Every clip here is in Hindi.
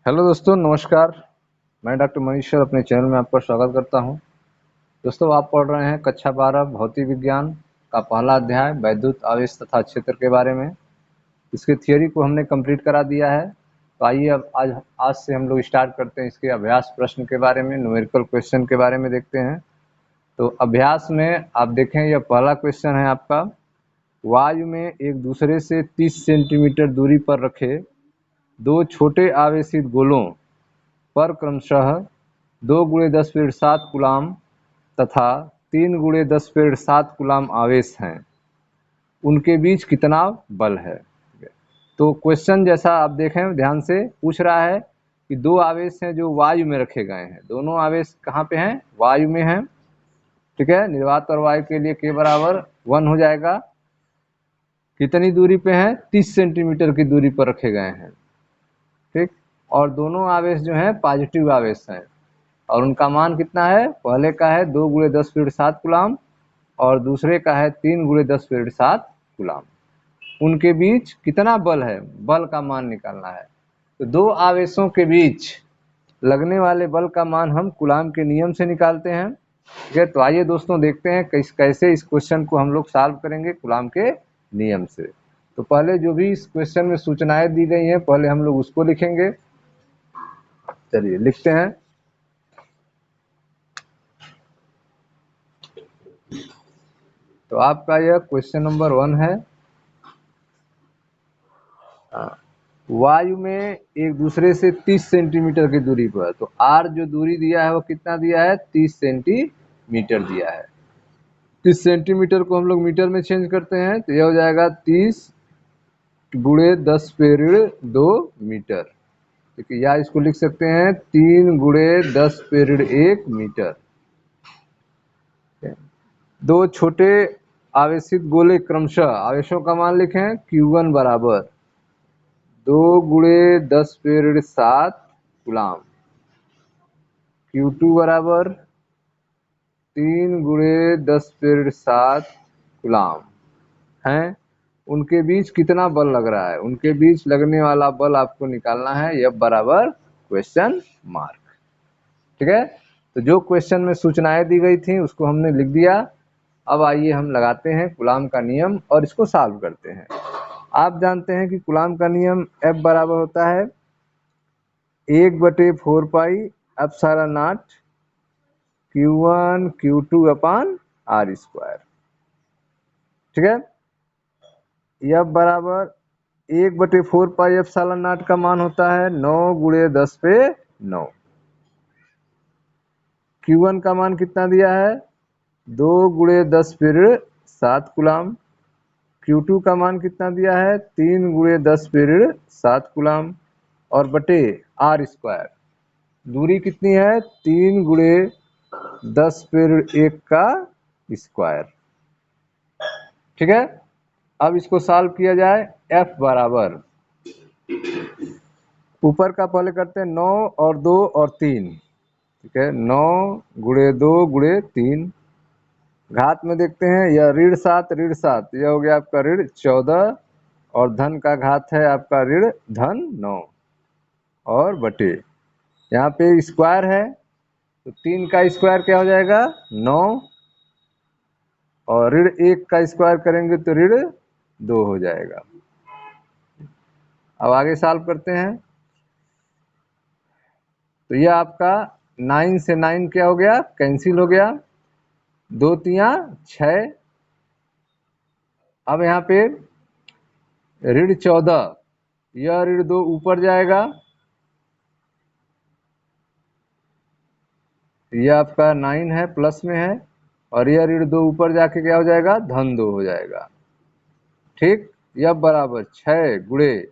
हेलो दोस्तों, नमस्कार। मैं डॉक्टर मनीष सर अपने चैनल में आपका स्वागत करता हूं। दोस्तों, आप पढ़ रहे हैं कक्षा 12 भौतिक विज्ञान का पहला अध्याय वैद्युत आवेश तथा क्षेत्र के बारे में। इसके थियोरी को हमने कंप्लीट करा दिया है। तो आइए अब आज से हम लोग स्टार्ट करते हैं इसके अभ्यास प्रश्न के बारे में, न्यूमेरिकल क्वेश्चन के बारे में देखते हैं। तो अभ्यास में आप देखें, यह पहला क्वेश्चन है आपका। वायु में एक दूसरे से 30 सेंटीमीटर दूरी पर रखे दो छोटे आवेशित गोलों पर क्रमशः 2 × 10⁻7 कूलाम तथा 3 × 10⁻7 कूलाम आवेश हैं। उनके बीच कितना बल है? तो क्वेश्चन जैसा आप देखें ध्यान से, पूछ रहा है कि दो आवेश हैं जो वायु में रखे गए हैं। दोनों आवेश कहाँ पे हैं? वायु में हैं। ठीक है, निर्वात और वायु के लिए K बराबर 1 हो जाएगा। कितनी दूरी पे हैं? 30 सेंटीमीटर की दूरी पर रखे गए हैं। ठीक, और दोनों आवेश जो हैं पॉजिटिव आवेश हैं और उनका मान कितना है? पहले का है 2 × 10⁻7 कूलाम और दूसरे का है 3 × 10⁻7 कूलाम। उनके बीच कितना बल है? बल का मान निकालना है। तो दो आवेशों के बीच लगने वाले बल का मान हम कूलाम के नियम से निकालते हैं। ठीक है, तो आइए दोस्तों देखते हैं कैसे इस क्वेश्चन को हम लोग सॉल्व करेंगे कूलाम के नियम से। तो पहले जो भी इस क्वेश्चन में सूचनाएं दी गई हैं पहले हम लोग उसको लिखेंगे। चलिए लिखते हैं। तो आपका यह क्वेश्चन नंबर 1 है। वायु में एक दूसरे से 30 सेंटीमीटर की दूरी पर, तो आर जो दूरी दिया है वो कितना दिया है? 30 सेंटीमीटर दिया है। 30 सेंटीमीटर को हम लोग मीटर में चेंज करते हैं तो यह हो जाएगा 30 × 10⁻2 मीटर। ठीक है, या इसको लिख सकते हैं 3 × 10⁻1 मीटर। दो छोटे आवेशित गोले क्रमशः, आवेशों का मान लिखें, Q1 बराबर 2 × 10⁻7 कूलाम, Q2 बराबर 3 × 10⁻7 कूलाम हैं। उनके बीच कितना बल लग रहा है? उनके बीच लगने वाला बल आपको निकालना है। F बराबर क्वेश्चन मार्क। ठीक है, तो जो क्वेश्चन में सूचनाएं दी गई थी उसको हमने लिख दिया। अब आइए हम लगाते हैं कूलाम का नियम और इसको सॉल्व करते हैं। आप जानते हैं कि कूलाम का नियम F बराबर होता है 1/4 pi epsilon not Q1 Q2 upon R²। ठीक है, F बराबर 1/4 पाई एप्सिलॉन नॉट का मान होता है 9 × 10⁻9। Q1 का मान कितना दिया है? 2 × 10⁻7 कूलाम। Q2 का मान कितना दिया है? 3 × 10⁻7 कूलाम और बटे R²। दूरी कितनी है? 3 × 10⁻1 का स्क्वायर। ठीक है, अब इसको सॉल्व किया जाए। F बराबर, ऊपर का पहले करते हैं 9 और 2 और 3। ठीक है, 9 × 2 × 3। घात में देखते हैं, यह ऋण 7, यह हो गया आपका ऋण 14 और धन का घात है आपका ऋण धन 9 और बटे यहाँ पे स्क्वायर है तो 3 का स्क्वायर क्या हो जाएगा? 9 और ऋण 1 का स्क्वायर करेंगे तो ऋण 2 हो जाएगा। अब आगे सॉल्व करते हैं। तो यह आपका 9 से 9 क्या हो गया? कैंसिल हो गया। 2 × 3 = 6। अब यहाँ पे ऋण 14, यह ऋण 2 ऊपर जाएगा, यह आपका 9 है प्लस में है और यह ऋण 2 ऊपर जाके क्या हो जाएगा? धन 2 हो जाएगा। ठीक, यह बराबर 6 गुणे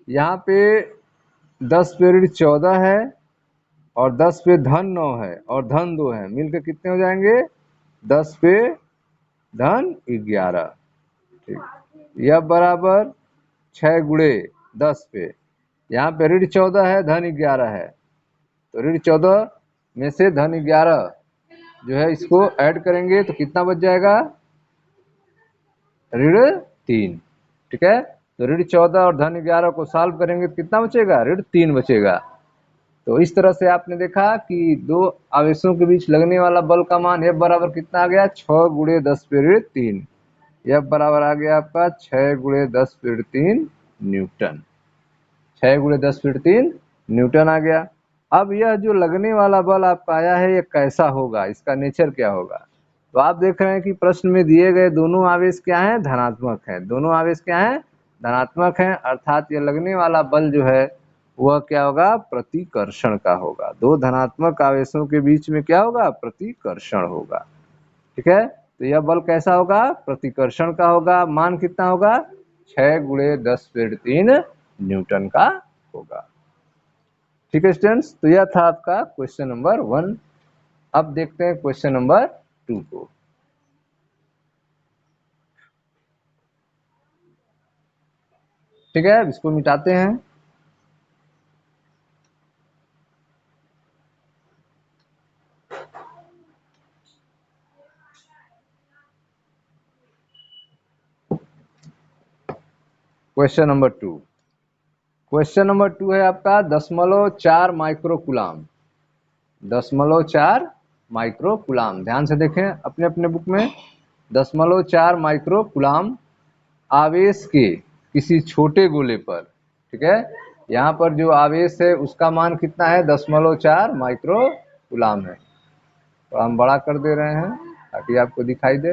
यहाँ पे 10 पे ऋण 14 है और 10 पे धन 9 है और धन 2 है, मिलकर कितने हो जाएंगे? 10 पे धन 11। ठीक, यह बराबर 6 गुणे 10 पे, यहाँ पे ऋण 14 है धन 11 है तो ऋण 14 में से धन 11 जो है इसको ऐड करेंगे तो कितना बच जाएगा? ऋण 3। ठीक है, तो ऋण 14 और धन 11 को सॉल्व करेंगे तो कितना बचेगा, ऋण 3 बचेगा। तो इस तरह से आपने देखा कि दो आवेशों के बीच लगने वाला बल का मान F बराबर कितना आ गया, 6 गुणे 10 पे ऋण 3। F बराबर आ गया आपका 6 गुणे 10 पे ऋण 3 न्यूटन। 6 गुणे 10 पे ऋण 3 न्यूटन आ गया। अब यह जो लगने वाला बल आपका आया है ये कैसा होगा, इसका नेचर क्या होगा। तो आप देख रहे हैं कि प्रश्न में दिए गए दोनों आवेश क्या हैं, धनात्मक हैं। दोनों आवेश क्या हैं, धनात्मक हैं, अर्थात ये लगने वाला बल जो है वह क्या होगा, प्रतिकर्षण का होगा। दो धनात्मक आवेशों के बीच में क्या होगा, प्रतिकर्षण होगा। ठीक है, तो यह बल कैसा होगा, प्रतिकर्षण का होगा। मान कितना होगा, 6 गुणे 10 पे 3 न्यूटन का होगा। ठीक है स्टूडेंट्स, तो यह था आपका क्वेश्चन नंबर 1। अब देखते हैं क्वेश्चन नंबर 2 को। ठीक है, इसको मिटाते हैं। Question number 2। क्वेश्चन नंबर 2 है आपका 0.4 माइक्रोकुलाम। 0.4 माइक्रोकुलाम, ध्यान से देखें अपने अपने बुक में। 0.4 माइक्रोकुलाम आवेश के किसी छोटे गोले पर, ठीक है, यहाँ पर जो आवेश है उसका मान कितना है, 0.4 माइक्रोकुलाम है। तो हम बड़ा कर दे रहे हैं ताकि आपको दिखाई दे।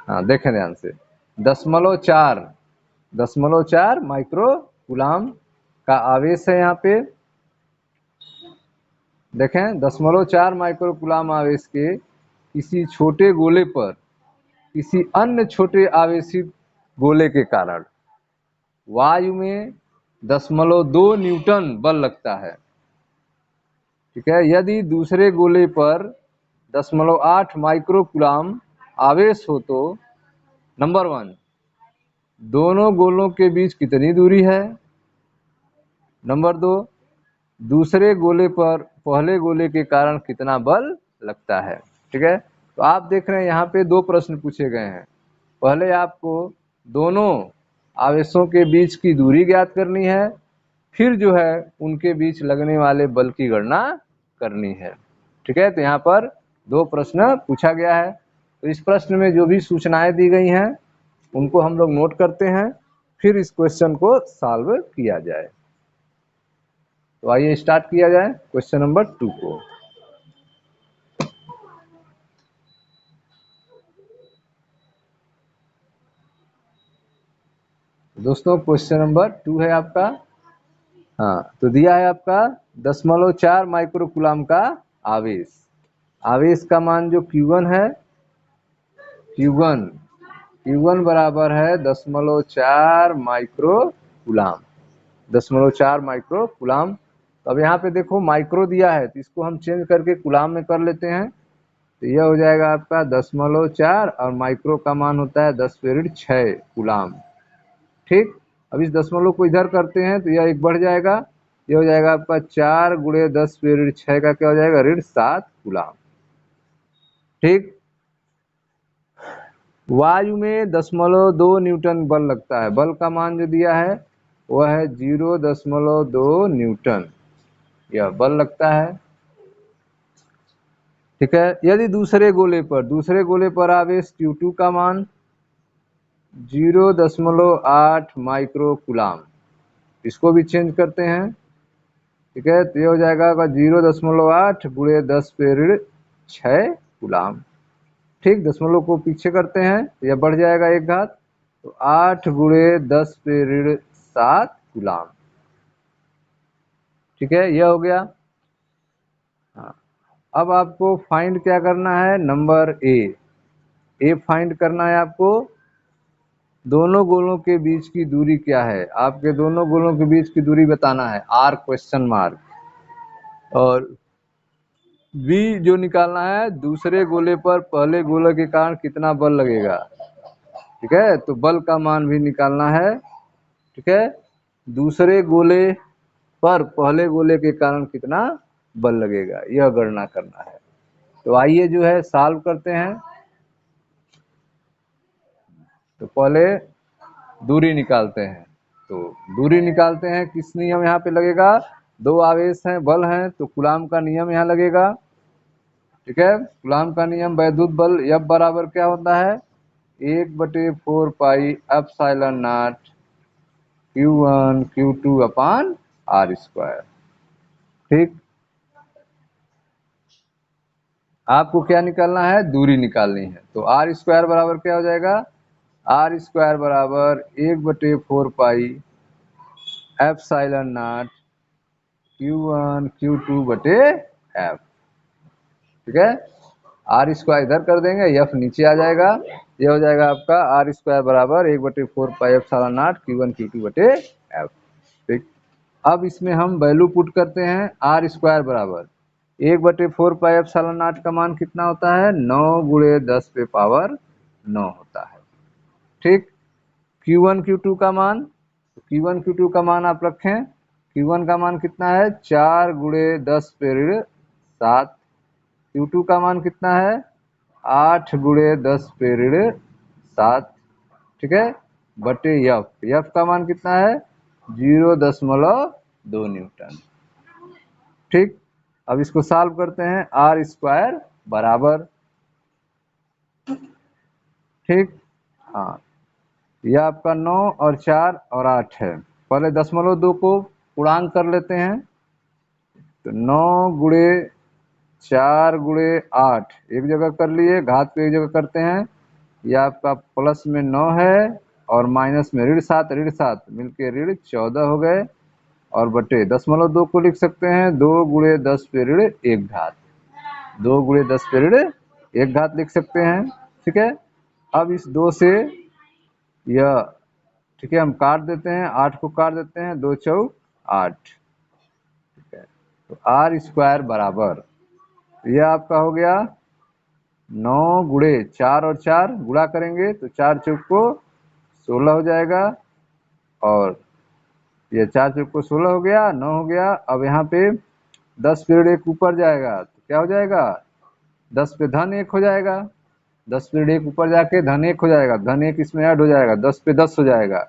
हाँ देखें ध्यान से, 0.4 माइक्रोकुलाम का आवेश है यहाँ पे। देखें 0.4 माइक्रोकुलाम आवेश के किसी छोटे गोले पर किसी अन्य छोटे आवेशित गोले के कारण वायु में 0.2 न्यूटन बल लगता है। ठीक है, यदि दूसरे गोले पर 0.8 माइक्रोकुलाम आवेश हो तो नंबर 1, दोनों गोलों के बीच कितनी दूरी है। नंबर 2, दूसरे गोले पर पहले गोले के कारण कितना बल लगता है। ठीक है, तो आप देख रहे हैं यहाँ पे दो प्रश्न पूछे गए हैं। पहले आपको दोनों आवेशों के बीच की दूरी ज्ञात करनी है, फिर जो है उनके बीच लगने वाले बल की गणना करनी है। ठीक है, तो यहाँ पर दो प्रश्न पूछा गया है। तो इस प्रश्न में जो भी सूचनाएं दी गई हैं उनको हम लोग नोट करते हैं, फिर इस क्वेश्चन को सॉल्व किया जाए। तो आइए स्टार्ट किया जाए क्वेश्चन नंबर 2 को। दोस्तों क्वेश्चन नंबर 2 है आपका। हाँ, तो दिया है आपका 0.4 माइक्रोकुलाम का आवेश। आवेश का मान जो Q1 है, Q1 बराबर है 0.4 माइक्रोकुलाम। 0.4 माइक्रोकुलाम। तो अब यहाँ पे देखो माइक्रो दिया है तो इसको हम चेंज करके कुलाम में कर लेते हैं। तो यह हो जाएगा आपका 0.4 और माइक्रो का मान होता है 10⁻6 कुलाम। ठीक, अब इस दशमलव को इधर करते हैं तो यह एक बढ़ जाएगा, ये हो जाएगा आपका 4 गुणे 10⁻6 का क्या हो जाएगा, ऋण 7 कुलाम। ठीक, वायु में 0.2 न्यूटन बल लगता है। बल का मान जो दिया है वह है 0.2 न्यूटन, यह बल लगता है। ठीक है, यदि दूसरे गोले पर आवेश Q2 का मान 0.8 माइक्रोकुलाम, इसको भी चेंज करते हैं। ठीक है, तो ये हो जाएगा 0.8 गुणे 10⁻6 कुलाम। ठीक, दशमलव को पीछे करते हैं तो यह बढ़ जाएगा एक घात, तो 8 गुणे 10⁻7 कुलाम। ठीक है, यह हो गया। हाँ, अब आपको फाइंड क्या करना है, नंबर ए फाइंड करना है आपको। दोनों गोलों के बीच की दूरी क्या है, आपके दोनों गोलों के बीच की दूरी बताना है, R क्वेश्चन मार्क। और बी जो निकालना है, दूसरे गोले पर पहले गोले के कारण कितना बल लगेगा। ठीक है, तो बल का मान भी निकालना है। ठीक है, दूसरे गोले पर पहले गोले के कारण कितना बल लगेगा यह गणना करना है। तो आइए जो है सॉल्व करते हैं। तो पहले दूरी निकालते हैं। तो दूरी निकालते हैं, किस नियम यहाँ पे लगेगा, दो आवेश हैं, बल हैं, तो कूलाम का नियम यहाँ लगेगा। ठीक है, कूलाम का नियम, वैद्युत बल F बराबर क्या होता है, 1/4 pi epsilon not Q1 Q2 upon R square. ठीक, आपको क्या निकालना है, दूरी निकालनी है। तो R स्क्वायर बराबर क्या हो जाएगा, R स्क्वायर बराबर 1/4 pi epsilon not Q1 Q2 बटे F। ठीक है, R स्क्वायर इधर कर देंगे, F नीचे आ जाएगा, ये हो जाएगा आपका R स्क्वायर बराबर 1/4 pi epsilon not Q1 Q2 बटे F। ठीक, अब इसमें हम वैल्यू पुट करते हैं, R स्क्वायर बराबर 1/4 पाई एप्सिलॉन नॉट का मान कितना होता है, 9 गुणे 10 पे पावर 9 होता है। ठीक, Q1 Q2 का मान, Q1 Q2 का मान आप रखें, Q1 का मान कितना है, 4 गुणे 10 पे ऋण 7। Q2 का मान कितना है, 8 गुणे 10 पे ऋण 7। ठीक है, बटे F का मान कितना है, 0.2 न्यूटन। ठीक, अब इसको सॉल्व करते हैं, R स्क्वायर बराबर, ठीक, हाँ, यह आपका 9 और 4 और 8 है। पहले 0.2 को पूर्णांक कर लेते हैं, तो 9 गुणे 4 गुणे 8 एक जगह कर लिए, घात पे एक जगह करते हैं, यह आपका प्लस में 9 है और माइनस में ऋण 7, ऋण 7 मिलके ऋण 14 हो गए, और बटे 0.2 को लिख सकते हैं 2 गुणे 10 पे ऋण 1 घात, 2 गुणे 10 पे ऋण 1 घात लिख सकते हैं। ठीक है, अब इस 2 से यह, ठीक है, हम काट देते हैं, 8 को काट देते हैं, 2 चौक 8। ठीक है, तो R स्क्वायर बराबर, यह आपका हो गया 9 गुणे 4 और 4 गुणा करेंगे तो 4 चौक को 16 हो जाएगा, और ये 4 चौक को 16 हो गया, 9 हो गया। अब यहाँ पे 10 पीरियड एक ऊपर जाएगा तो क्या हो जाएगा, 10 पे धन 1 हो जाएगा, 10 पीरियड एक ऊपर जाके धन 1 हो जाएगा, धन 1 इसमें ऐड हो जाएगा, 10 पे 10 हो जाएगा,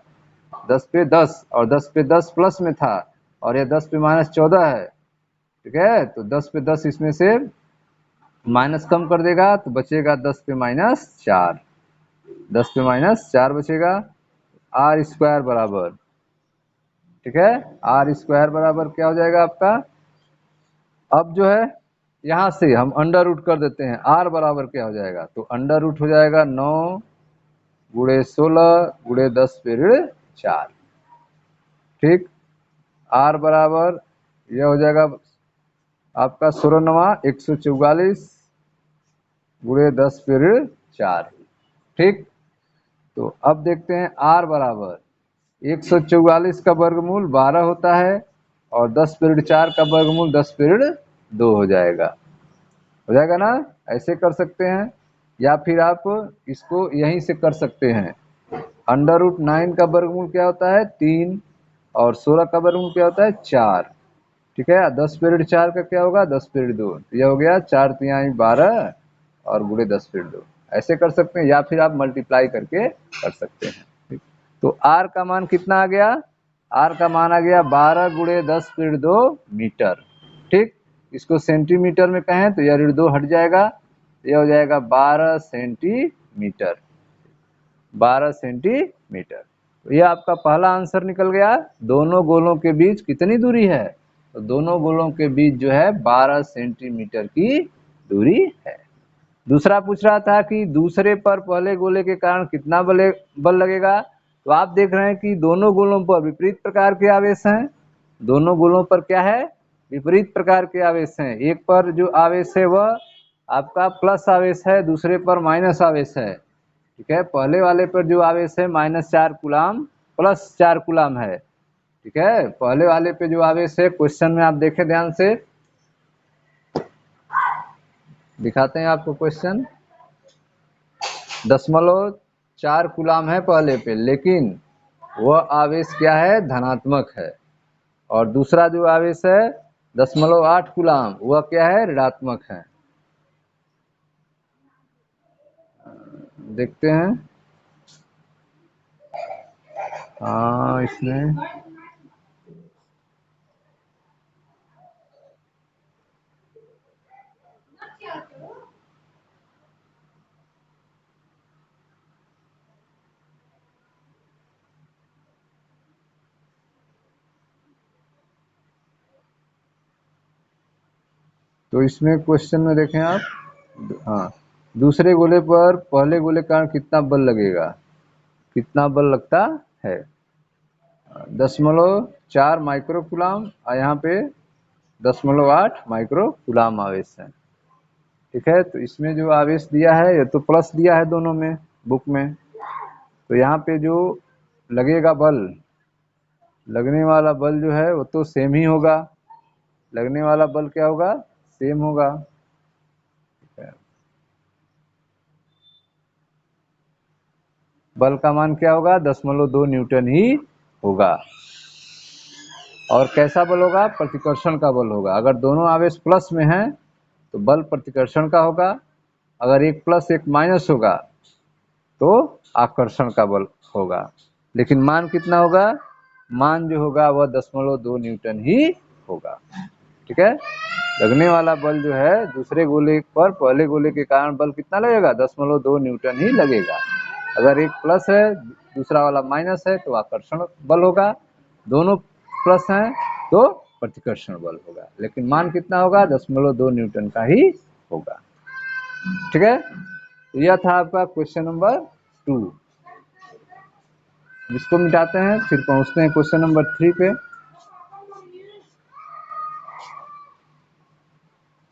10 पे 10, और 10 पे 10 प्लस में था, और ये 10 पे -14 है। ठीक है, तो 10 पे 10 इसमें से माइनस कम कर देगा तो बचेगा 10 पे -4, 10 पे -4 बचेगा। R स्क्वायर बराबर, ठीक है, R स्क्वायर बराबर क्या हो जाएगा आपका, अब जो है यहाँ से हम अंडर रूट कर देते हैं, R बराबर क्या हो जाएगा, तो अंडर रूट हो जाएगा 9 गुणे 16 गुणे 10 पे ऋण 4। ठीक, R बराबर यह हो जाएगा आपका 16 144 गुणे 10 पे ऋण 4। ठीक, तो अब देखते हैं R बराबर 144 का वर्गमूल 12 होता है, और 10 पे ऋण 4 का वर्गमूल 10 पे ऋण 2 हो जाएगा ना, ऐसे कर सकते हैं, या फिर आप इसको यहीं से कर सकते हैं। √9 का वर्गमूल क्या होता है, 3, और 16 का वर्गमूल क्या होता है, 4। ठीक है, 10 पे ऋण 4 का क्या होगा, 10 पे ऋण 2, तो यह हो गया 4 तिहाई 12 और गुणे 10 पे ऋण 2, ऐसे कर सकते हैं, या फिर आप मल्टीप्लाई करके कर सकते हैं। ठीक? तो R का मान कितना आ गया, R का मान आ गया 12 गुणे 10 पे ऋण 2 मीटर। ठीक, इसको सेंटीमीटर में कहें तो यह ऋण 2 हट जाएगा, यह हो जाएगा 12 सेंटीमीटर, 12 सेंटीमीटर। तो यह आपका पहला आंसर निकल गया। दोनों गोलों के बीच कितनी दूरी है, तो दोनों गोलों के बीच जो है 12 सेंटीमीटर की दूरी है। दूसरा पूछ रहा था कि दूसरे पर पहले गोले के कारण कितना बल लगेगा, तो आप देख रहे हैं कि दोनों गोलों पर विपरीत प्रकार के आवेश हैं, दोनों गोलों पर क्या है, विपरीत प्रकार के आवेश हैं। एक पर जो आवेश है वह आपका प्लस आवेश है, दूसरे पर माइनस आवेश है। ठीक है, पहले वाले पर जो आवेश है -4 कूलाम +4 कूलाम है। ठीक है, पहले वाले पे जो आवेश है, क्वेश्चन में आप देखें ध्यान से, दिखाते हैं आपको क्वेश्चन, 0.4 कूलाम है पहले पे, लेकिन वह आवेश क्या है, धनात्मक है, और दूसरा जो आवेश है 0.8 कूलाम वह क्या है, ऋणात्मक है। देखते हैं, हाँ इसमें तो इसमें क्वेश्चन में देखें आप, हाँ, दूसरे गोले पर पहले गोले के कारण कितना बल लगेगा, कितना बल लगता है, 0.4 माइक्रो कूलाम और यहाँ पे 0.8 माइक्रो कूलाम आवेश है। ठीक है, तो इसमें जो आवेश दिया है ये तो प्लस दिया है दोनों में बुक में, तो यहाँ पे जो लगेगा बल, लगने वाला बल जो है वो तो सेम ही होगा, लगने वाला बल क्या होगा, सेम होगा। बल का मान क्या होगा, 0.2 न्यूटन ही होगा। और कैसा बल होगा, प्रतिकर्षण का बल होगा। अगर दोनों आवेश प्लस में हैं तो बल प्रतिकर्षण का होगा, अगर एक प्लस एक माइनस होगा तो आकर्षण का बल होगा। लेकिन मान कितना होगा, मान जो होगा वह 0.2 न्यूटन ही होगा। ठीक है, लगने वाला बल जो है दूसरे गोले पर पहले गोले के कारण बल कितना लगेगा, 0.2 न्यूटन ही लगेगा। अगर एक प्लस है दूसरा वाला माइनस है तो आकर्षण बल होगा, दोनों प्लस हैं तो प्रतिकर्षण बल होगा, लेकिन मान कितना होगा, 0.2 न्यूटन का ही होगा। ठीक है, यह था आपका क्वेश्चन नंबर 2, जिसको मिटाते हैं फिर पहुंचते हैं क्वेश्चन नंबर 3 पे।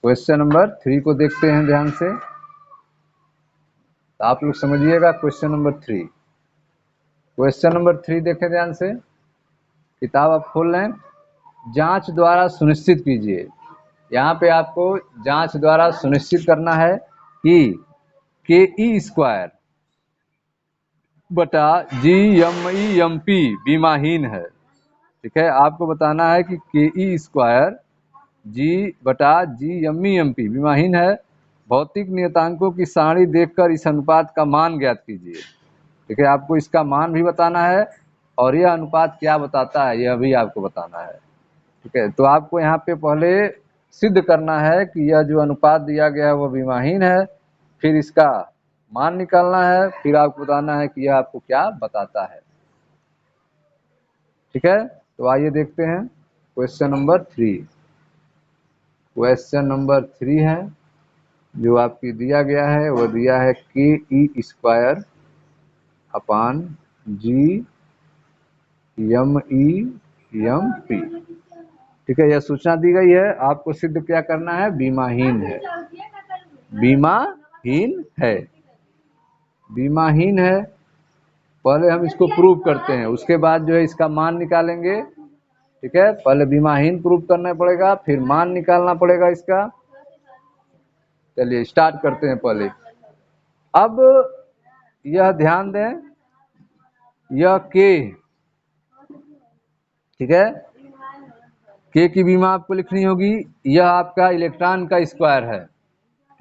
क्वेश्चन नंबर 3 को देखते हैं ध्यान से, तो आप लोग समझिएगा क्वेश्चन नंबर 3। क्वेश्चन नंबर 3 देखें ध्यान से, किताब आप खोल लें। जांच द्वारा सुनिश्चित कीजिए, यहाँ पे आपको जांच द्वारा सुनिश्चित करना है कि ke² बटा GME/MP बीमाहीन है। ठीक है, आपको बताना है कि ke² G/GME/MP बीमाहीन है। भौतिक नियतांकों की सारणी देखकर इस अनुपात का मान ज्ञात कीजिए। ठीक है, आपको इसका मान भी बताना है और यह अनुपात क्या बताता है यह भी आपको बताना है। ठीक है, तो आपको यहाँ पे पहले सिद्ध करना है कि यह जो अनुपात दिया गया है वह बीमाहीन है, फिर इसका मान निकालना है, फिर आपको बताना है कि यह आपको क्या बताता है। ठीक है, तो आइए देखते हैं क्वेश्चन नंबर 3। क्वेश्चन नंबर 3 है जो आपकी दिया गया है, वो दिया है ke² अपान GME/MP। ठीक है, यह सूचना दी गई है, आपको सिद्ध क्या करना है, बीमाहीन है, बीमाहीन है, बीमाहीन है। पहले हम इसको प्रूव करते हैं, उसके बाद जो है इसका मान निकालेंगे। ठीक है, पहले बीमाहीन प्रूव करना पड़ेगा, फिर मान निकालना पड़ेगा इसका। चलिए स्टार्ट करते हैं पहले। अब यह ध्यान दें, यह के, ठीक है, के की बीमा आपको लिखनी होगी, यह आपका इलेक्ट्रॉन का स्क्वायर है।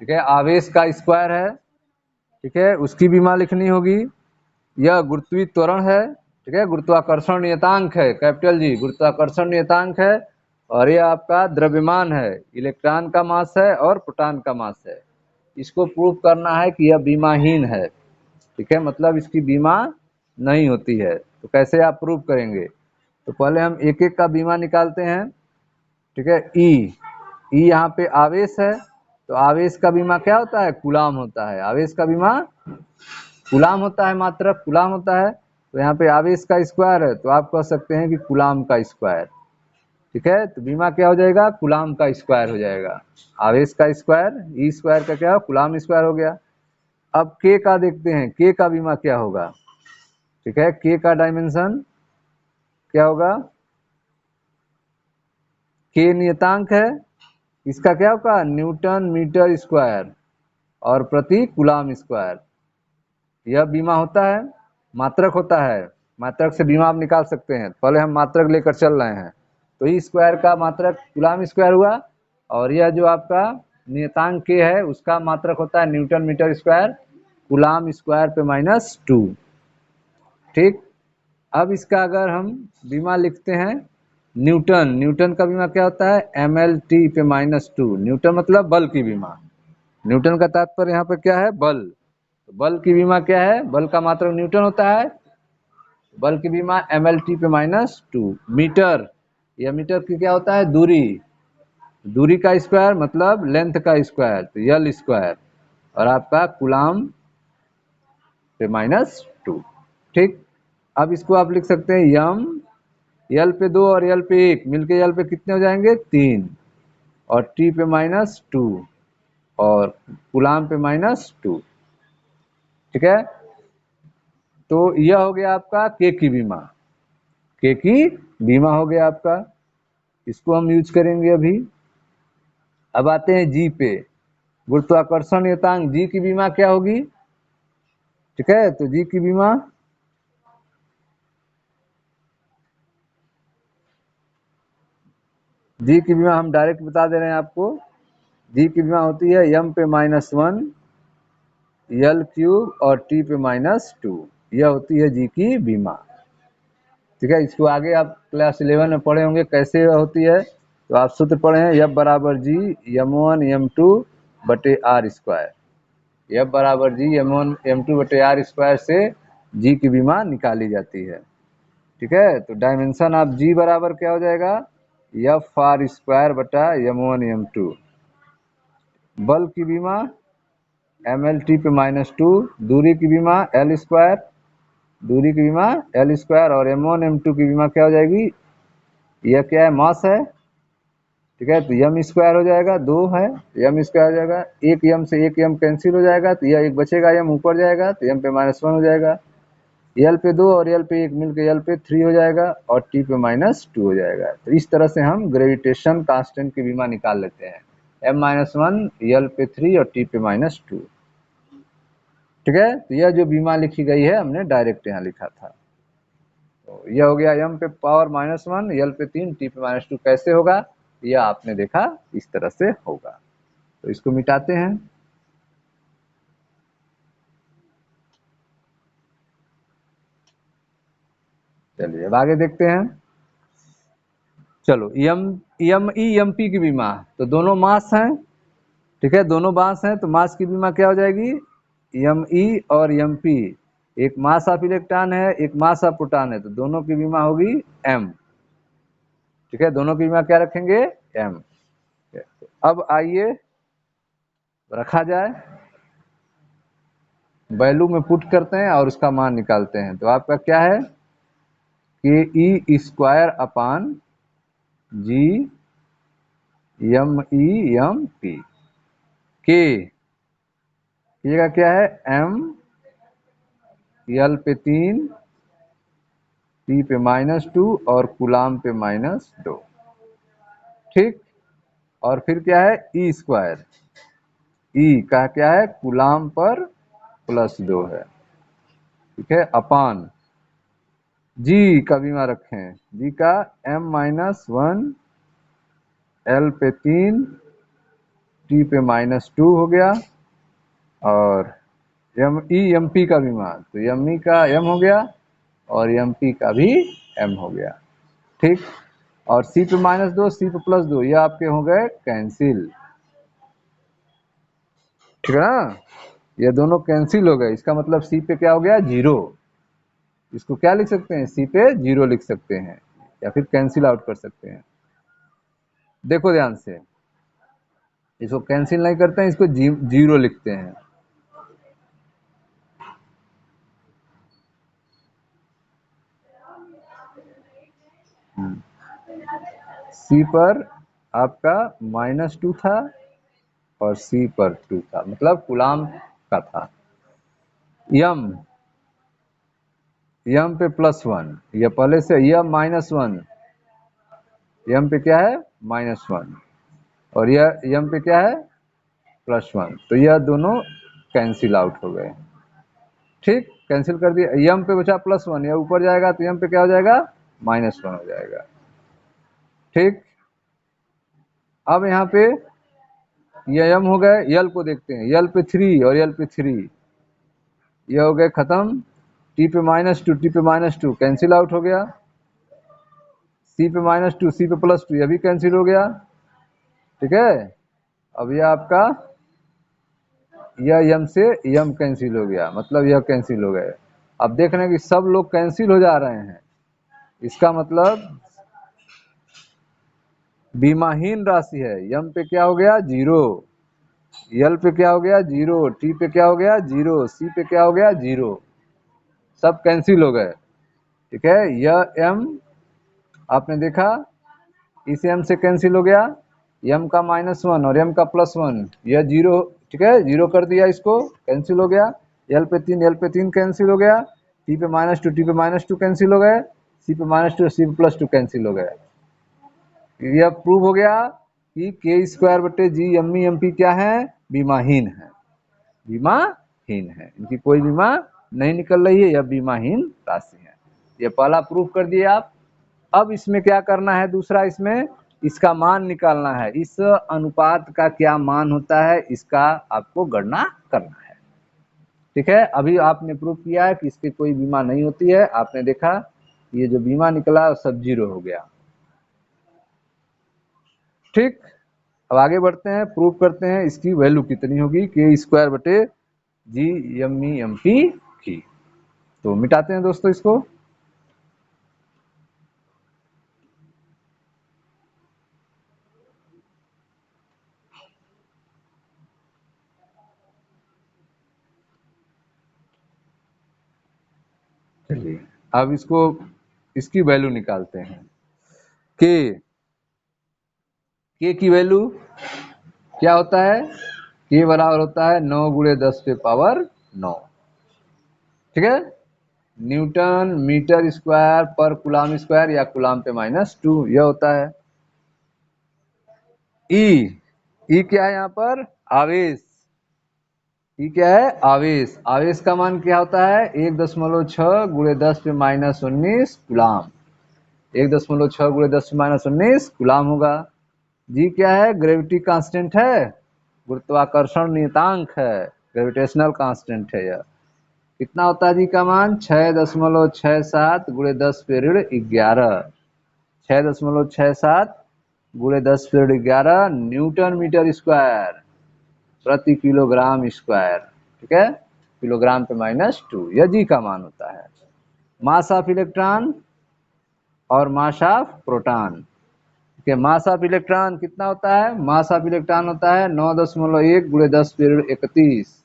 ठीक है, आवेश का स्क्वायर है। ठीक है, उसकी बीमा लिखनी होगी। यह गुरुत्वीय त्वरण है। ठीक है, गुरुत्वाकर्षण नियतांक है, कैपिटल G गुरुत्वाकर्षण नियतांक है। और यह आपका द्रव्यमान है, इलेक्ट्रॉन का मास है और प्रोटॉन का मास है। इसको प्रूव करना है कि यह बीमाहीन है। ठीक है, मतलब इसकी बीमा नहीं होती है। तो कैसे आप प्रूव करेंगे, तो पहले हम एक एक का बीमा निकालते हैं। ठीक है, ई यहाँ पे आवेश है, तो आवेश का बीमा क्या होता है, कूलाम होता है। आवेश का बीमा कूलाम होता है, मात्रक कूलाम होता है। तो यहाँ पे आवेश का स्क्वायर है, तो आप कह सकते हैं कि कूलाम का स्क्वायर। ठीक है, तो बीमा क्या हो जाएगा, कूलाम का स्क्वायर हो जाएगा। आवेश का स्क्वायर, ई स्क्वायर का क्या हो, कूलाम स्क्वायर हो गया। अब के का देखते हैं, के का बीमा क्या होगा। ठीक है, के का डायमेंशन क्या होगा, के नियतांक है, इसका क्या होगा, न्यूटन मीटर स्क्वायर और प्रति कूलाम स्क्वायर। यह बीमा होता है, मात्रक होता है, मात्रक से बीमा आप निकाल सकते हैं। पहले हम मात्रक लेकर चल रहे हैं, तो ई स्क्वायर का मात्रक कूलाम स्क्वायर हुआ, और यह जो आपका नियतांक के है उसका मात्रक होता है newton metre square, coulomb square पे -2। ठीक, अब इसका अगर हम बीमा लिखते हैं न्यूटन, न्यूटन का बीमा क्या होता है mlt पे -2। न्यूटन मतलब बल की बीमा, न्यूटन का तात्पर्य यहाँ पे क्या है बल। तो बल की बीमा क्या है, बल का मात्रक न्यूटन होता है, बल की बीमा mlt पे -2। मीटर, यह मीटर की क्या होता है दूरी, दूरी का स्क्वायर मतलब लेंथ का स्क्वायर, तो यल स्क्वायर, और आपका कूलाम पे -2। ठीक, अब इसको आप लिख सकते हैं यम, यल पे 2 और यल पे 1 मिलके यल पे कितने हो जाएंगे 3, और टी पे -2 और कूलाम पे -2। ठीक है, तो यह हो गया आपका के की बीमा, के की बीमा हो गया आपका, इसको हम यूज करेंगे अभी। अब आते हैं जी पे, गुरुत्वाकर्षण नियतांक जी की बीमा क्या होगी। ठीक है, तो जी की बीमा जी की बीमा हम डायरेक्ट बता दे रहे हैं आपको। जी की बीमा होती है यम पे -1 यल क्यूब और टी पे -2, यह होती है जी की बीमा। ठीक है, इसको आगे आप क्लास 11 में पढ़े होंगे कैसे होती है, तो आप सूत्र पढ़े हैं एफ बराबर जी m1 m2 बटे आर स्क्वायर, एफ बराबर जी m1 m2 बटे आर स्क्वायर से जी की बीमा निकाली जाती है। ठीक है, तो डायमेंशन ऑफ जी बराबर क्या हो जाएगा एफ आर स्क्वायर बटा m1 m2। बल की बीमा mlt पे -2, दूरी की बीमा एल स्क्वायर, दूरी की बीमा एल स्क्वायर, और m1 m2 की बीमा क्या हो जाएगी, यह क्या है मास है। ठीक है, तो यम स्क्वायर हो जाएगा, 2 है यम स्क्वायर हो जाएगा, एक यम से एक यम कैंसिल हो जाएगा, तो यह एक बचेगा यम ऊपर जाएगा तो यम पे -1 हो जाएगा, यल पे 2 और यल पे 1 मिलकर यल पे 3 हो जाएगा, और टी पे -2 हो जाएगा। तो इस तरह से हम ग्रेविटेशन कांस्टेंट की बीमा निकाल लेते हैं, m-1 यल पे 3 और टी पे -2। ठीक है, तो यह जो बीमा लिखी गई है हमने डायरेक्ट यहाँ लिखा था। तो यह हो गया m पे पावर -1 यल पे 3 टी पे -2, कैसे होगा यह आपने देखा इस तरह से होगा। तो इसको मिटाते हैं, चलिए अब आगे देखते हैं। चलो M M E M P की बीमा, तो दोनों मास हैं। ठीक है, दोनों मास हैं तो मास की बीमा क्या हो जाएगी एम ई और एम पी, एक मास ऑफ इलेक्ट्रॉन है एक मास ऑफ प्रोटॉन है, तो दोनों की बीमा होगी एम। ठीक है, दोनों की बीमा क्या रखेंगे एम। अब आइए रखा जाए, वैल्यू में पुट करते हैं और उसका मान निकालते हैं। तो आपका क्या है K E square upon G M E M P, K का क्या है एम यल पे 3 टी पे -2 और कूलाम पे -2। ठीक, और फिर क्या है ई स्क्वायर, ई का क्या है कूलाम पर +2 है। ठीक है, अपान जी का बीमा रखें, जी का m-1 एल पे 3 टी पे -2 हो गया, और एम ई एम पी का बीमा, तो एम ई का एम हो गया और एम पी का भी एम हो गया। ठीक, और सी पे -2 सी पे +2 ये आपके हो गए कैंसिल। ठीक है ना, ये दोनों कैंसिल हो गए, इसका मतलब सी पे क्या हो गया 0, इसको क्या लिख सकते हैं सी पे 0 लिख सकते हैं, या फिर कैंसिल आउट कर सकते हैं। देखो ध्यान से, इसको कैंसिल नहीं करते हैं, इसको 0 लिखते हैं। सी पर आपका -2 था और सी पर 2 था, मतलब कूलाम का था। यम यम पे +1, ये पहले से यम -1, यम पे क्या है -1, और यह यम पे क्या है +1, तो यह दोनों कैंसिल आउट हो गए। ठीक, कैंसिल कर दिया, यम पे बचा +1, यह ऊपर जाएगा तो यम पे क्या हो जाएगा -1 हो जाएगा। ठीक, अब यहाँ पे ये यम हो गए, यल को देखते हैं, यल पे 3 और यल पे 3 ये हो गए खत्म, टी पे -2 टी पे -2 कैंसिल आउट हो गया, सी पे -2 सी पे +2 ये भी कैंसिल हो गया। ठीक है, अब ये आपका यह यम से यम कैंसिल हो गया, मतलब यह कैंसिल हो गए। अब देख रहे हैं कि सब लोग कैंसिल हो जा रहे हैं, इसका मतलब बीमाहीन राशि है। यम पे क्या हो गया 0, यल पे क्या हो गया 0, टी पे क्या हो गया 0, सी पे क्या हो गया 0, सब कैंसिल हो गए। ठीक है, यह एम आपने देखा इस एम से कैंसिल हो गया, एम का -1 और एम का +1 यह 0। ठीक है, 0 कर दिया, इसको कैंसिल हो गया। एल पे 3 कैंसिल हो गया, टी पे -2 टी पे -2 कैंसिल हो गए, सी पे -2 सी पे +2 कैंसिल हो गए। यह प्रूव हो गया कि k² बटे जी एम एम पी क्या है, बीमाहीन है, बीमाहीन है, इनकी कोई बीमा नहीं निकल रही है, यह बीमाहीन राशि है। यह पहला प्रूफ कर दिए आप। अब इसमें क्या करना है, दूसरा इसमें इसका मान निकालना है, इस अनुपात का क्या मान होता है इसका आपको गणना करना है। ठीक है, अभी आपने प्रूफ किया है कि इसकी कोई बीमा नहीं होती है, आपने देखा ये जो बीमा निकला सब 0 हो गया। ठीक, अब आगे बढ़ते हैं, प्रूफ करते हैं इसकी वैल्यू कितनी होगी k² बटे जी एम पी की। तो मिटाते हैं दोस्तों इसको। चलिए अब इसको इसकी वैल्यू निकालते हैं। के की वैल्यू क्या होता है, के बराबर होता है 9 × 10⁻9। ठीक है, न्यूटन मीटर स्क्वायर पर कूलाम स्क्वायर या कूलाम पे -2 यह होता है। ई क्या है यहाँ पर, आवेश। ई क्या है, आवेश। आवेश का मान क्या होता है 1.6 × 10⁻19 कूलाम, 1.6 × 10⁻19 कूलाम होगा। जी क्या है, ग्रेविटी कांस्टेंट है, गुरुत्वाकर्षण नियतांक है, ग्रेविटेशनल कांस्टेंट है। यह कितना होता है जी का मान 6.67 × 10⁻11, 6.67 × 10⁻11 न्यूटन मीटर स्क्वायर प्रति किलोग्राम स्क्वायर। ठीक है, किलोग्राम पे -2 यह जी का मान होता है। मास ऑफ इलेक्ट्रॉन और मास ऑफ प्रोटॉन। ठीक है, मास ऑफ इलेक्ट्रॉन कितना होता है, मास ऑफ इलेक्ट्रॉन होता है 9.1 × 10⁻31।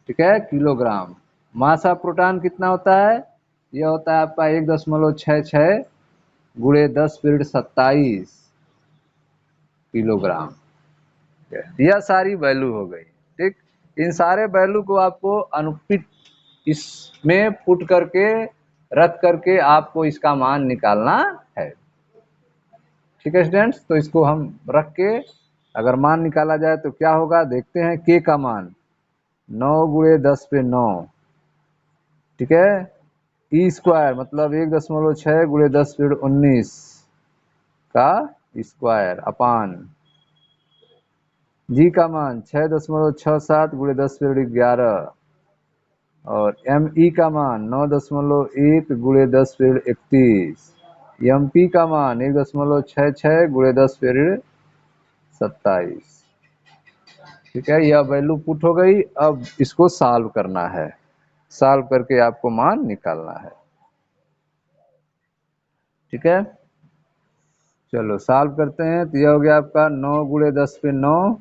ठीक है, किलोग्राम। मास ऑफ प्रोटॉन कितना होता है, यह होता है आपका 1.66 × 10⁻27 किलोग्राम। यह सारी वैल्यू हो गई। ठीक, इन सारे वैल्यू को आपको अनुपित इसमें पुट करके रख करके आपको इसका मान निकालना है। ठीक है स्टूडेंट्स, तो इसको हम रख के अगर मान निकाला जाए तो क्या होगा देखते हैं। के का मान 9 × 10⁻9। ठीक है, ई² मतलब 1.6 × 10⁻19 का स्क्वायर अपान जी का मान 6.67 × 10⁻11 और एम ई का मान 9.1 × 10⁻31, एम पी का मान 1.66 × 10⁻27। ठीक है, यह वैल्यू पुट हो गई। अब इसको सॉल्व करना है, सॉल्व करके आपको मान निकालना है। ठीक है, चलो सॉल्व करते हैं। तो यह हो गया आपका 9 × 10⁻9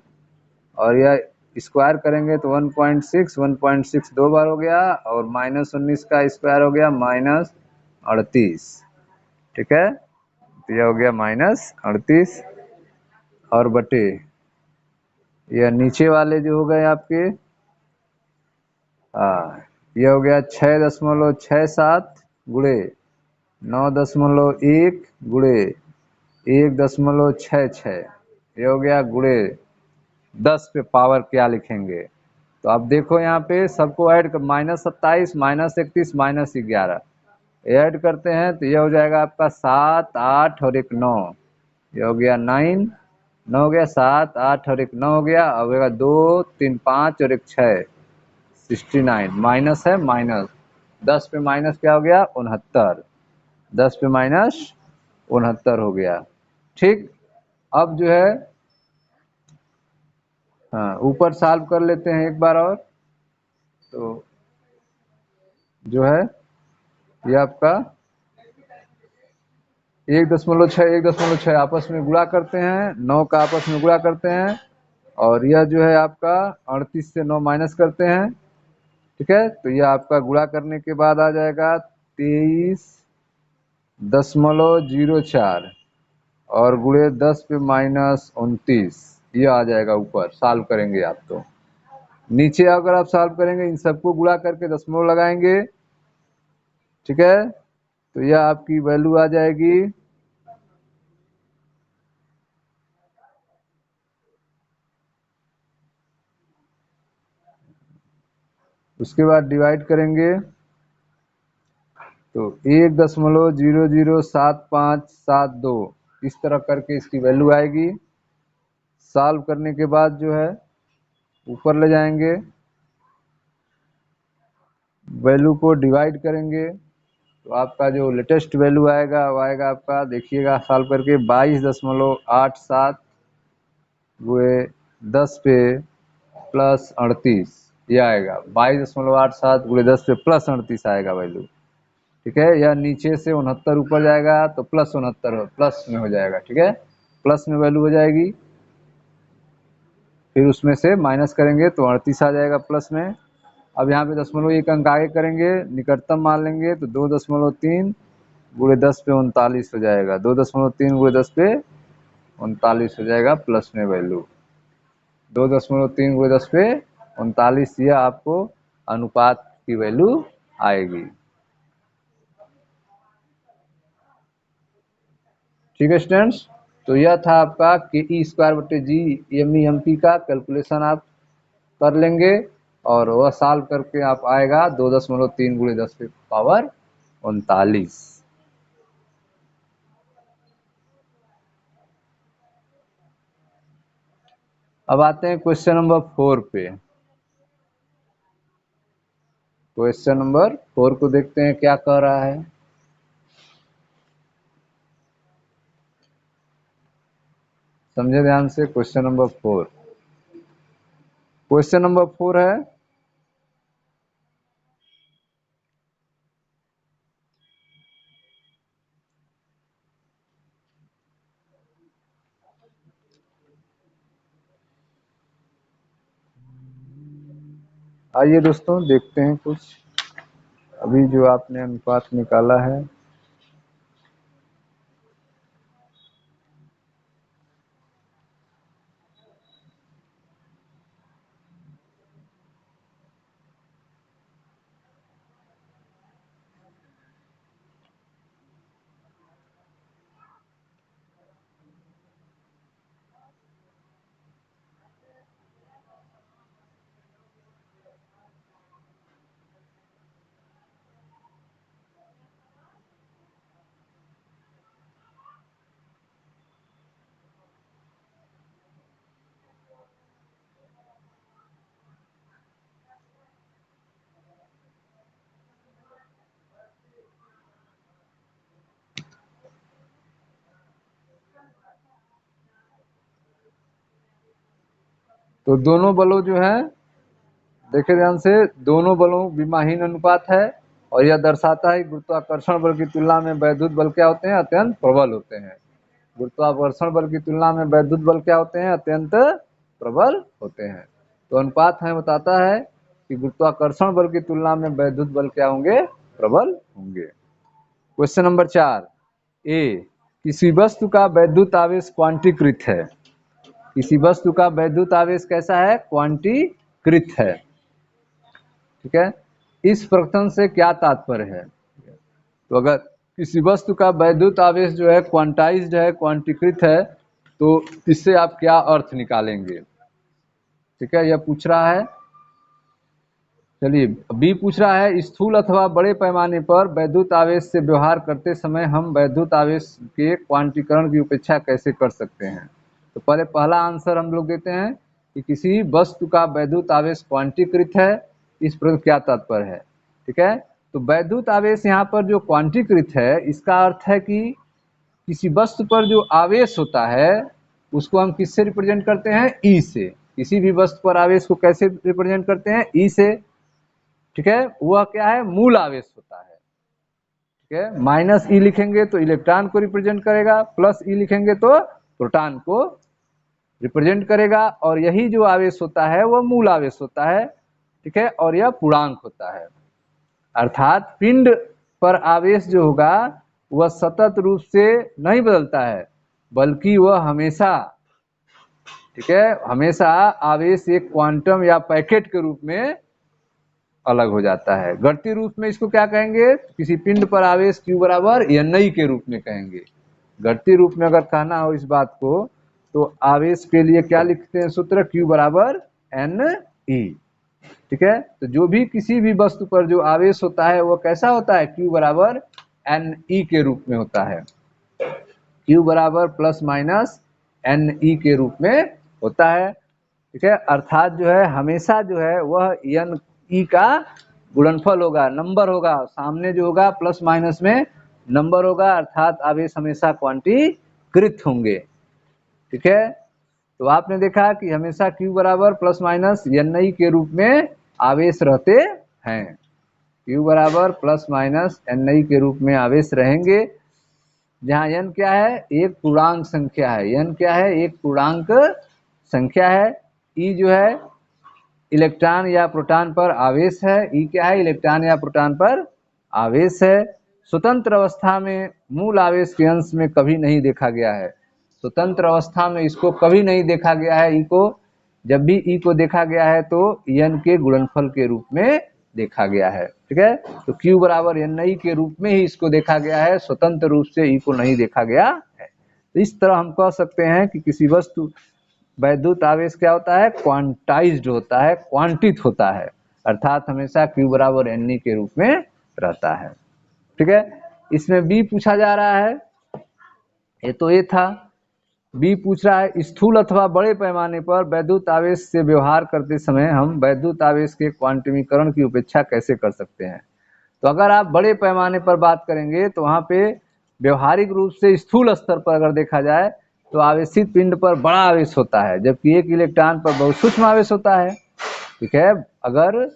और यह स्क्वायर करेंगे तो 1.6, 1.6 दो बार हो गया और -19 का स्क्वायर हो गया -38। ठीक है, तो यह हो गया -38 और बटे यह नीचे वाले जो हो गए आपके, यह हो गया 6.67 गुणे 9.1 गुणे 1.66, ये हो गया गुणे 10 पे पावर क्या लिखेंगे। तो आप देखो यहाँ पे सबको ऐड कर -27 -31 -11 ऐड करते हैं तो ये हो जाएगा आपका 7 8 और एक 9, ये हो गया 9 9 हो गया 7 8 और एक 9 हो गया। अब होगा 2 3 5 और एक 6 69 माइनस है माइनस 10 पे माइनस क्या हो गया 69, 10 पे माइनस 69 हो गया। ठीक, अब जो है हाँ ऊपर सॉल्व कर लेते हैं एक बार और। तो जो है ये आपका 1.6 आपस में गुणा करते हैं, 9 का आपस में गुणा करते हैं, और यह जो है आपका 38 से 9 माइनस करते हैं। ठीक है, तो यह आपका गुणा करने के बाद आ जाएगा 23.04 और गुणे 10 पे माइनस 29, ये आ जाएगा ऊपर सॉल्व करेंगे आप। तो नीचे अगर आप सॉल्व करेंगे इन सबको गुणा करके दशमलव लगाएंगे। ठीक है, तो यह आपकी वैल्यू आ जाएगी उसके बाद डिवाइड करेंगे तो 1.007572 इस तरह करके इसकी वैल्यू आएगी। सॉल्व करने के बाद जो है ऊपर ले जाएंगे, वैल्यू को डिवाइड करेंगे तो आपका जो लेटेस्ट वैल्यू आएगा वो आएगा आपका, देखिएगा सॉल्व करके 22.87 गुए 10 पे प्लस 38, ये आएगा 22.87 गुणे 10 पे प्लस 38 आएगा वैल्यू। ठीक है, यह नीचे से 69 ऊपर जाएगा तो प्लस 69 प्लस में हो जाएगा। ठीक है, प्लस में वैल्यू हो जाएगी, फिर उसमें से माइनस करेंगे तो 38 आ जाएगा प्लस में। अब यहाँ पे दशमलव एक अंक आगे करेंगे, निकटतम मान लेंगे तो 2.3 गुणे 10 पे 39 हो जाएगा, 2.3 गुणे 10 पे 39 हो जाएगा प्लस में वैल्यू, 2.3 गुणे 10 पे 39, यह आपको अनुपात की वैल्यू आएगी। ठीक है स्टूडेंट्स, तो यह था आपका ke²/g का कैलकुलेशन आप कर लेंगे और वह सॉल्व करके आप आएगा 2.3 गुणे 10 पे पावर 39। अब आते हैं क्वेश्चन नंबर 4 पे। क्वेश्चन नंबर 4 को देखते हैं क्या कह रहा है। समझे ध्यान से, क्वेश्चन नंबर 4। क्वेश्चन नंबर 4 है आइए दोस्तों देखते हैं कुछ अभी जो आपने अनुपात निकाला है। तो दोनों बलों जो है, देखे ध्यान से, दोनों बलों विमाहीन अनुपात है और यह दर्शाता है गुरुत्वाकर्षण बल की तुलना में वैद्युत बल क्या होते हैं, अत्यंत प्रबल होते हैं। गुरुत्वाकर्षण बल की तुलना में वैद्युत बल क्या होते हैं, अत्यंत प्रबल होते हैं। तो अनुपात हमें बताता है कि गुरुत्वाकर्षण बल की तुलना में वैद्युत बल क्या होंगे, प्रबल होंगे। क्वेश्चन नंबर 4 ए, किसी वस्तु का वैद्युत आवेश क्वांटीकृत है। किसी वस्तु का वैद्युत आवेश कैसा है, क्वांटीकृत है। ठीक है, इस प्रकरण से क्या तात्पर्य है। तो अगर किसी वस्तु का वैद्युत आवेश जो है क्वांटाइज्ड है, क्वांटीकृत है, तो इससे आप क्या अर्थ निकालेंगे। ठीक है, यह पूछ रहा है। चलिए बी पूछ रहा है, स्थूल अथवा बड़े पैमाने पर वैद्युत आवेश से व्यवहार करते समय हम वैद्युत आवेश के क्वांटीकरण की उपेक्षा कैसे कर सकते हैं। तो पहले पहला आंसर हम लोग देते हैं कि किसी वस्तु का वैद्युत आवेश क्वांटीकृत है, इस पर क्या तात्पर्य है। ठीक है, तो वैद्युत आवेश यहाँ पर जो क्वांटीकृत है, इसका अर्थ है कि किसी वस्तु पर जो आवेश होता है उसको हम किससे रिप्रेजेंट करते हैं? ई से। किसी भी वस्तु पर आवेश को कैसे रिप्रेजेंट करते हैं? ई से। ठीक है, वह क्या है? मूल आवेश होता है। ठीक है, माइनस ई लिखेंगे तो इलेक्ट्रॉन को रिप्रेजेंट करेगा, प्लस ई लिखेंगे तो प्रोटॉन को रिप्रेजेंट करेगा, और यही जो आवेश होता है वह मूल आवेश होता है। ठीक है, और यह पूर्णांक होता है। अर्थात पिंड पर आवेश जो होगा वह सतत रूप से नहीं बदलता है, बल्कि वह हमेशा, ठीक है, हमेशा आवेश एक क्वांटम या पैकेट के रूप में अलग हो जाता है। गणितीय रूप में इसको क्या कहेंगे? किसी पिंड पर आवेश Q बराबर ni के रूप में कहेंगे। गणितीय रूप में अगर कहना हो इस बात को तो आवेश के लिए क्या लिखते हैं सूत्र? Q बराबर ni। ठीक है, तो जो भी किसी भी वस्तु पर जो आवेश होता है वह कैसा होता है? Q बराबर ni के रूप में होता है। Q बराबर प्लस माइनस ni के रूप में होता है। ठीक है, अर्थात जो है हमेशा जो है वह n ई का गुणनफल होगा, नंबर होगा, सामने जो होगा प्लस माइनस में नंबर होगा, अर्थात आवेश हमेशा क्वांटीकृत होंगे। ठीक है, तो आपने देखा कि हमेशा Q बराबर प्लस माइनस ni के रूप में आवेश रहते हैं। Q बराबर प्लस माइनस ni के रूप में आवेश रहेंगे, जहाँ n क्या है? एक पूर्णांक संख्या है। n क्या है? एक पूर्णांक संख्या है। E जो है इलेक्ट्रॉन या प्रोटॉन पर आवेश है। E क्या है? इलेक्ट्रॉन या प्रोटॉन पर आवेश है। स्वतंत्र अवस्था में मूल आवेश के अंश में कभी नहीं देखा गया है। स्वतंत्र अवस्था में इसको कभी नहीं देखा गया है। E को जब भी E को देखा गया है तो n के गुणनफल के रूप में देखा गया है। ठीक है, तो Q बराबर ni के रूप में ही इसको देखा गया है, स्वतंत्र रूप से E को नहीं देखा गया है। तो इस तरह हम कह सकते हैं कि किसी वस्तु वैद्युत आवेश क्या होता है? क्वांटाइज्ड होता है, क्वांटित होता है, अर्थात हमेशा Q बराबर ni के रूप में रहता है। ठीक है, इसमें B पूछा जा रहा है, ये तो ये था। B पूछ रहा है स्थूल अथवा बड़े पैमाने पर वैद्युत आवेश से व्यवहार करते समय हम वैद्युत आवेश के क्वांटमीकरण की उपेक्षा कैसे कर सकते हैं? तो अगर आप बड़े पैमाने पर बात करेंगे तो वहाँ पे व्यवहारिक रूप से स्थूल स्तर पर अगर देखा जाए तो आवेशित पिंड पर बड़ा आवेश होता है, जबकि एक इलेक्ट्रॉन पर बहुत सूक्ष्म आवेश होता है। ठीक है, अगर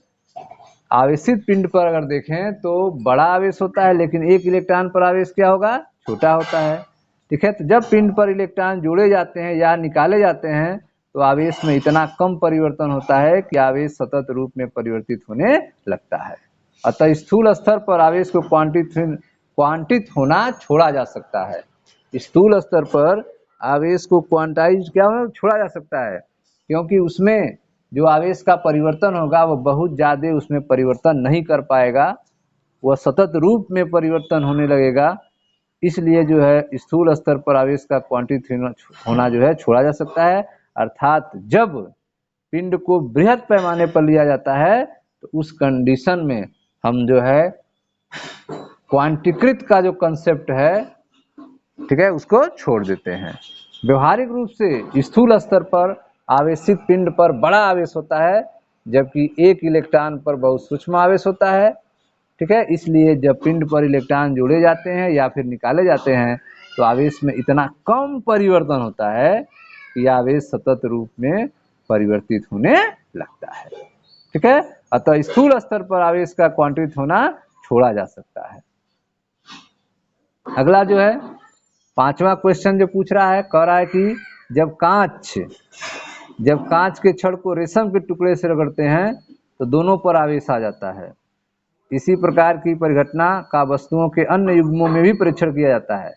आवेशित पिंड पर अगर देखें तो बड़ा आवेश होता है, लेकिन एक इलेक्ट्रॉन पर आवेश क्या होगा? छोटा होता है। ठीक है, तो जब पिंड पर इलेक्ट्रॉन जोड़े जाते हैं या निकाले जाते हैं तो आवेश में इतना कम परिवर्तन होता है कि आवेश सतत रूप में परिवर्तित होने लगता है। अतः स्थूल स्तर पर आवेश को क्वांटित होना छोड़ा जा सकता है। स्थूल स्तर पर आवेश को क्वांटाइज क्या छोड़ा जा सकता है, क्योंकि उसमें जो आवेश का परिवर्तन होगा वह बहुत ज़्यादा उसमें परिवर्तन नहीं कर पाएगा, वह सतत रूप में परिवर्तन होने लगेगा। इसलिए जो है स्थूल स्तर पर आवेश का क्वांटित होना जो है छोड़ा जा सकता है। अर्थात जब पिंड को बृहद पैमाने पर लिया जाता है तो उस कंडीशन में हम जो है क्वांटीकृत का जो कंसेप्ट है, ठीक है, उसको छोड़ देते हैं। व्यवहारिक रूप से स्थूल स्तर पर आवेशित पिंड पर बड़ा आवेश होता है, जबकि एक इलेक्ट्रॉन पर बहुत सूक्ष्म आवेश होता है। ठीक है, इसलिए जब पिंड पर इलेक्ट्रॉन जोड़े जाते हैं या फिर निकाले जाते हैं तो आवेश में इतना कम परिवर्तन होता है कि आवेश सतत रूप में परिवर्तित होने लगता है। ठीक है, अतः स्थूल स्तर पर आवेश का क्वांटित होना छोड़ा जा सकता है। अगला जो है 5वां क्वेश्चन जो पूछ रहा है, कह रहा है कि जब कांच के छड़ को रेशम के टुकड़े से रगड़ते हैं तो दोनों पर आवेश आ जाता है। इसी प्रकार की परिघटना का वस्तुओं के अन्य युग्मों में भी परीक्षण किया जाता है।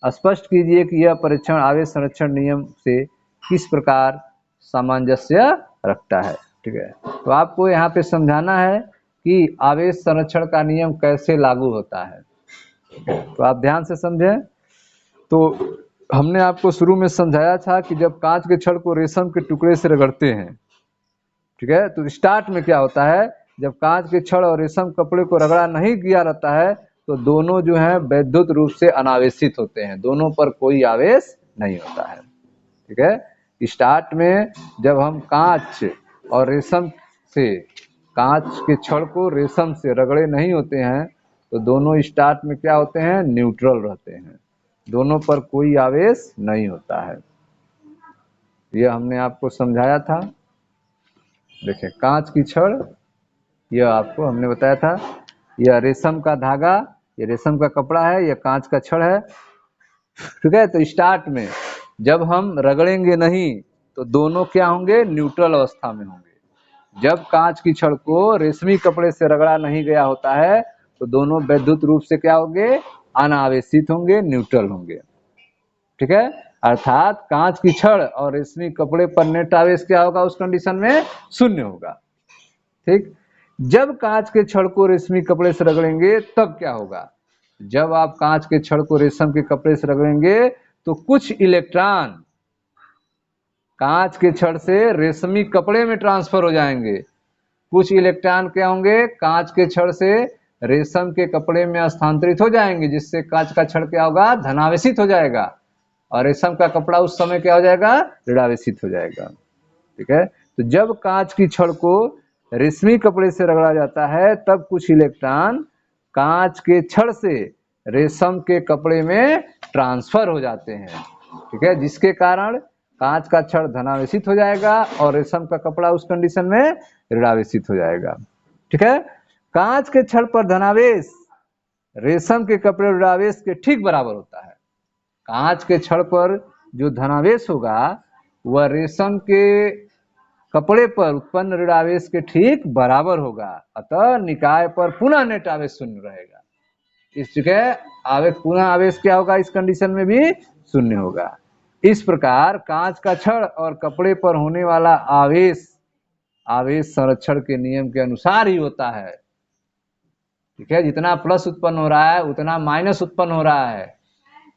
स्पष्ट कीजिए कि यह परीक्षण आवेश संरक्षण नियम से किस प्रकार सामंजस्य रखता है। ठीक है, तो आपको यहाँ पे समझाना है कि आवेश संरक्षण का नियम कैसे लागू होता है। तो आप ध्यान से समझें। तो हमने आपको शुरू में समझाया था कि जब कांच के छड़ को रेशम के टुकड़े से रगड़ते हैं, ठीक है, तो स्टार्ट में क्या होता है, जब कांच के छड़ और रेशम कपड़े को रगड़ा नहीं किया रहता है तो दोनों जो है वैद्युत रूप से अनावेशित होते हैं, दोनों पर कोई आवेश नहीं होता है। ठीक है, स्टार्ट में जब हम कांच और रेशम से कांच के छड़ को रेशम से रगड़े नहीं होते हैं तो दोनों स्टार्ट में क्या होते हैं, न्यूट्रल रहते हैं, दोनों पर कोई आवेश नहीं होता है। यह हमने आपको समझाया था। देखिए कांच की छड़, यह आपको हमने बताया था, यह रेशम का धागा, ये रेशम का कपड़ा है, यह कांच का छड़ है, ठीक है। तो स्टार्ट में जब हम रगड़ेंगे नहीं तो दोनों क्या होंगे, न्यूट्रल अवस्था में होंगे। जब कांच की छड़ को रेशमी कपड़े से रगड़ा नहीं गया होता है तो दोनों वैद्युत रूप से क्या होंगे, अनावेशित होंगे, न्यूट्रल होंगे, ठीक है। अर्थात कांच की छड़ और रेशमी कपड़े पर नेट आवेश क्या होगा, उस कंडीशन में शून्य होगा, ठीक। जब कांच के छड़ को रेशमी कपड़े से रगड़ेंगे तब क्या होगा, जब आप कांच के छड़ को रेशम के कपड़े से रगड़ेंगे तो कुछ इलेक्ट्रॉन कांच के छड़ से रेशमी कपड़े में ट्रांसफर हो जाएंगे, कुछ इलेक्ट्रॉन क्या होंगे, कांच के छड़ से रेशम के कपड़े में स्थानांतरित हो जाएंगे, जिससे कांच का छड़ क्या होगा, धनावेशित हो जाएगा और रेशम का कपड़ा उस समय क्या हो जाएगा, ऋणावेशित हो जाएगा, ठीक है। तो जब कांच की छड़ को रेशमी कपड़े से रगड़ा जाता है तब कुछ इलेक्ट्रॉन कांच के छड़ से रेशम के कपड़े में ट्रांसफर हो जाते हैं, ठीक है, जिसके कारण कांच का छड़ धनावेशित हो जाएगा और रेशम का कपड़ा उस कंडीशन में ऋणावेशित हो जाएगा, ठीक है। कांच के छड़ पर धनावेश रेशम के कपड़े ऋणावेश के ठीक बराबर होता है। कांच के छड़ पर जो धनावेश होगा वह रेशम के कपड़े पर उत्पन्न ऋणावेश के ठीक बराबर होगा, अतः निकाय पर पुनः नेट आवेश शून्य रहेगा। इस जगह आवेश पुनः आवेश क्या होगा, इस कंडीशन में भी शून्य होगा। इस प्रकार कांच का छड़ और कपड़े पर होने वाला आवेश आवेश संरक्षण के नियम के अनुसार ही होता है, ठीक है। जितना प्लस उत्पन्न हो रहा है उतना माइनस उत्पन्न हो रहा है,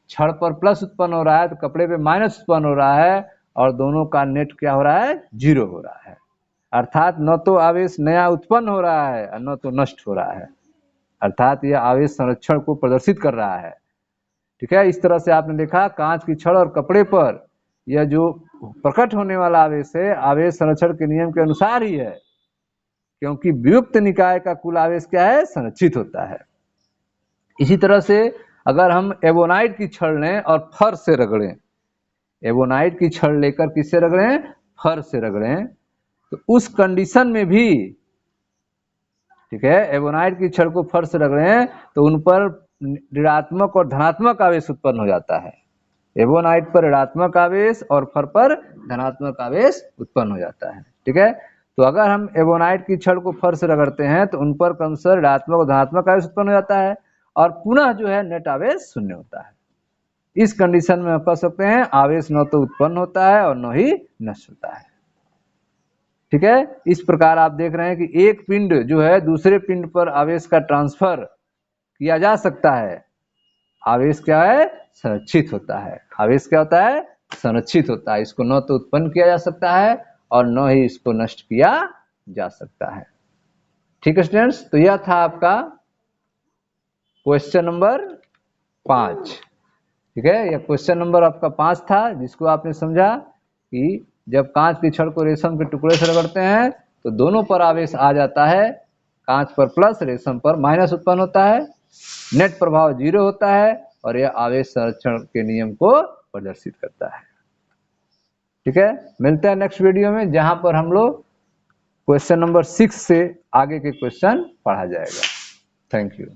छड़ पर प्लस उत्पन्न हो रहा है तो कपड़े पे माइनस उत्पन्न हो रहा है और दोनों का नेट क्या हो रहा है, जीरो हो रहा है। अर्थात न तो आवेश नया उत्पन्न हो रहा है और न तो नष्ट हो रहा है, अर्थात यह आवेश संरक्षण को प्रदर्शित कर रहा है, ठीक है। इस तरह से आपने देखा कांच की छड़ और कपड़े पर यह जो प्रकट होने वाला आवेश है आवेश संरक्षण के नियम के अनुसार ही है, क्योंकि वियुक्त निकाय का कुल आवेश क्या है, संरक्षित होता है। इसी तरह से अगर हम एबोनाइट की छड़ लें और फर से रगड़ें, एबोनाइट की छड़ लेकर किससे रगड़ें, फर से रगड़ें, तो उस कंडीशन में भी, ठीक है, एबोनाइट की छड़ को फर से रगड़ें तो उन पर ऋणात्मक और धनात्मक आवेश उत्पन्न हो जाता है। एबोनाइट पर ऋणात्मक आवेश और फर पर धनात्मक आवेश उत्पन्न हो जाता है, ठीक है। तो अगर हम एबोनाइट की छड़ को फर से रगड़ते हैं तो उन पर क्रमशः ऋणात्मक और धनात्मक आवेश उत्पन्न हो जाता है और पुनः जो है नेट आवेश शून्य होता है। इस कंडीशन में हम कह सकते हैं आवेश न तो उत्पन्न होता है और न ही नष्ट होता है, ठीक है। इस प्रकार आप देख रहे हैं कि एक पिंड जो है दूसरे पिंड पर आवेश का ट्रांसफर किया जा सकता है, आवेश क्या है, संरक्षित होता है, आवेश क्या होता है, संरक्षित होता है। इसको न तो उत्पन्न किया जा सकता है और न ही इसको नष्ट किया जा सकता है, ठीक है स्टूडेंट्स। तो यह था आपका क्वेश्चन नंबर 5, ठीक है। यह क्वेश्चन नंबर आपका 5 था, जिसको आपने समझा कि जब कांच की छड़ को रेशम के टुकड़े से रगड़ते हैं तो दोनों पर आवेश आ जाता है, कांच पर प्लस रेशम पर माइनस उत्पन्न होता है, नेट प्रभाव जीरो होता है और यह आवेश संरक्षण के नियम को प्रदर्शित करता है, ठीक है। मिलते हैं नेक्स्ट वीडियो में जहां पर हम लोग क्वेश्चन नंबर 6 से आगे के क्वेश्चन पढ़ा जाएगा। Thank you.